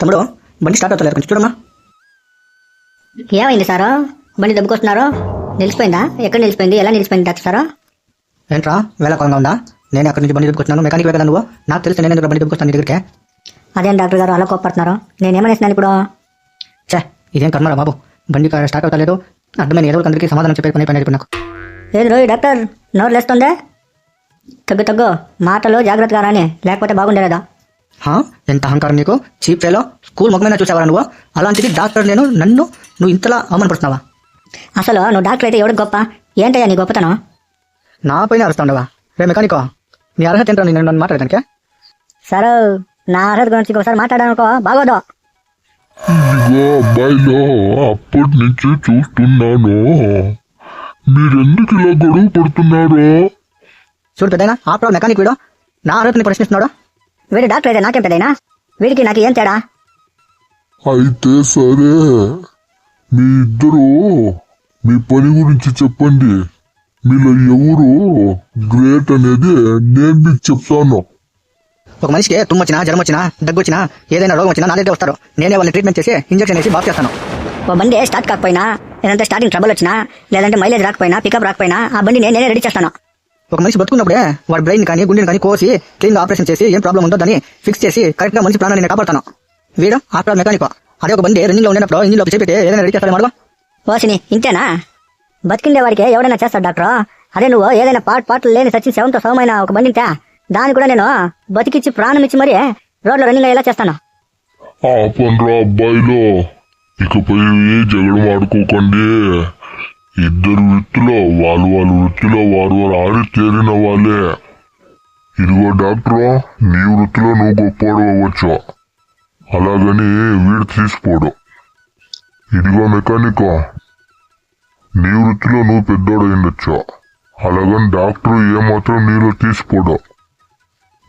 తమ్ముడు బండి స్టార్ట్ అవుతలేదు, కొంచెం చూడమ్మా. ఏమైంది సారు? బండి దెబ్బకొస్తున్నారు. నిలిచిపోయిందా? ఎక్కడ నిలిచిపోయింది? ఎలా నిలిచిపోయింది డాక్టర్ సారు? ఏంట్రా వేళకోంగా ఉందా? నేను అక్కడి నుంచి బండి దెబ్బకొస్తున్నాను, మెకానిక్ కదా నువ్వు. నాకు తెలిసి నేను బండి దెబ్బకొస్తాను నీ దగ్గరికి. అదేం డాక్టర్ గారు అలా కోప్పడుతున్నారు? నేనేమనేసినాను ఇప్పుడు? చే ఇదేం కర్మరా బాబు, బండి స్టార్ట్ అవుతలేదు. అర్థమైన ఏదో అందరికీ సమాధానం చెప్పే పని అయిపోయినది నాకు. ఏది రోయ్ డాక్టర్, నోరు లేస్తుందే? తగ్గు మాటలు జాగ్రత్తగా రాని, లేకపోతే బాగుండేదా? ఎంత అహంకారం నీకు, చీప్ ఫెలో. స్కూల్ మొగమైనా చూసావా నువ్వు? అలాంటిది డాక్టర్ నేను, నన్ను నువ్వు ఇంతలా అవమానపడుతున్నావా? అసలు నువ్వు డాక్టర్ అయితే ఎవడు గొప్ప? ఏంటయ్యా నీ గొప్పతనం? నా పైన అరుస్తాండవా? రే మెకానికో, నీ అర్హత ఏంటో నేను నన్ను మాట్లాడడానికి? సరే నా అర్హత గురించి ఒకసారి మాట్లాడానుకో బాగోదు. ఇదిగో అబ్బాయిలో అప్పటి నుంచి చూస్తున్నాను, మీరెందుకు ఇలా గొడవ పడుతున్నారు? చూడు పెద్దయినా, ఆఫ్టర్ మెకానిక్ వీడు నా అర్హతని ప్రశ్నిస్తున్నాడు. వీడు డాక్టర్ అయితే నాకేం పెద్దయినా? వీడికి నాకు ఏం తేడా? అయితే సరే, మీ ఇద్దరు మీ పని గురించి చెప్పండి. మీలో ఎవరు గ్రేట్ అనేది నేను మీకు చెప్తాను. ఒక మనిషికి తుమ్ము వచ్చినా, జ్వరం వచ్చినా, దగ్గు వచ్చినా, ఏదైనా రోగం వచ్చినా నా దగ్గర వస్తారు. నేనే వాళ్ళని ట్రీట్మెంట్ చేసి ఇంజక్షన్ వేసి బాగు చేస్తాను. ఓ బండి స్టార్ట్ కాకపోయినా, లేదంటే స్టార్టింగ్ ట్రబుల్ వచ్చినా, లేదంటే మైలేజ్ రాకపోయినా, పికప్ రాకపోయినా ఆ బండి నేనే రెడీ చేస్తాను. ఒక మనిషి బతుకున్నప్పుడే వాడి బ్రెయిన్ కానీ గుండెని కానీ కోసి క్లీన్ గా ఆపరేషన్ చేసి ఏం ప్రాబ్లం ఉందో దాన్ని ఫిక్స్ చేసి కరెక్ట్ గా మంచి ప్రాణాన్ని నేను కాపాడుతాను. వీడు ఆఫ్టర్ మెకానిక్. అదే ఒక బండి రన్నింగ్ లో ఉన్నప్పుడు ఇంజిన్ లోకి చెప్పితే ఏదైనా రెడీ చేస్తాడు మడవ. ఓసిని ఇంతేనా? బతికిండే వాడికి ఎవడైనా చేస్తాడు డాక్టర్. అదే నువ్వు ఏదైనా పాటలు లేని సచిన్ సెవెన్తో సౌమైన ఒక బండి ఇంతే, దాన్ని కూడా నేను బతికిచ్చి ప్రాణం ఇచ్చి మరీ రోడ్లో రన్నింగ్ అయ్యేలా చేస్తాను. ఆపండ్రా అబ్బాయిలో, ఇకపై జగడం ఆడుకోకండి. ఇద్దరు వృత్తిలో వాళ్ళ వృత్తిలో వారు ఆడి తేరిన వాళ్ళే. ఇదిగో డాక్టర్, నీ వృత్తిలో నువ్వు గొప్పవాడు అవ్వచ్చు, అలాగని వీడు తీసిపోడు. ఇదిగో మెకానిక్, నీ వృత్తిలో నువ్వు పెద్దోడు అయిండొచ్చు, అలాగని డాక్టర్ ఏమాత్రం నీలో తీసిపోడు.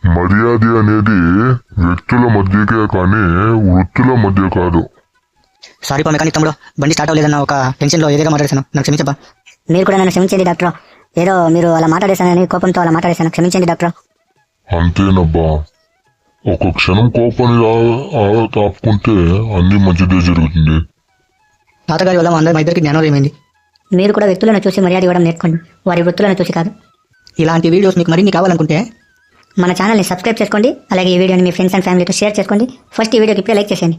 మర్యాద అనేది వ్యక్తుల మధ్యకే కానీ వృత్తుల మధ్య కాదు. సారీ పా మెకానిక్ తమ్ముడు, బండి స్టార్ట్ అవ్వలేదన్న ఒక టెన్షన్ లో ఏదేగా మాట్లాడేశాను, నాకు క్షమించబ్బా. మీరు కూడా నన్ను క్షమించండి డాక్టర్. ఏదో మీరు అలా మాట్లాడేశానని కోపంతో అలా మాట్లాడేశాను, క్షమించండి డాక్టర్. అంతేనబ్బా, ఒక క్షణం కోపాన్ని ఆపుకుంటే అన్ని మంచిదే జరుగుతుంది. తాతగారి వల్ల మా ఇద్దరికి జ్ఞానోదయం అయింది. మీరు కూడా వ్యక్తులను చూసి మర్యాద ఇవ్వడం నేర్చుకోండి, వారి వృత్తులను చూసి కాదు. ఇలాంటి వీడియోస్ మీకు మరిన్ని కావాలనుకుంటే మన ఛానల్ని సబ్స్క్రైబ్ చేసుకోండి. అలాగే ఈ వీడియోని మీ ఫ్రెండ్స్ అండ్ ఫ్యామిలీతో షేర్ చేసుకోండి. ఫస్ట్ ఈ వీడియోకి ఇప్పుడే లైక్ చేసేయండి.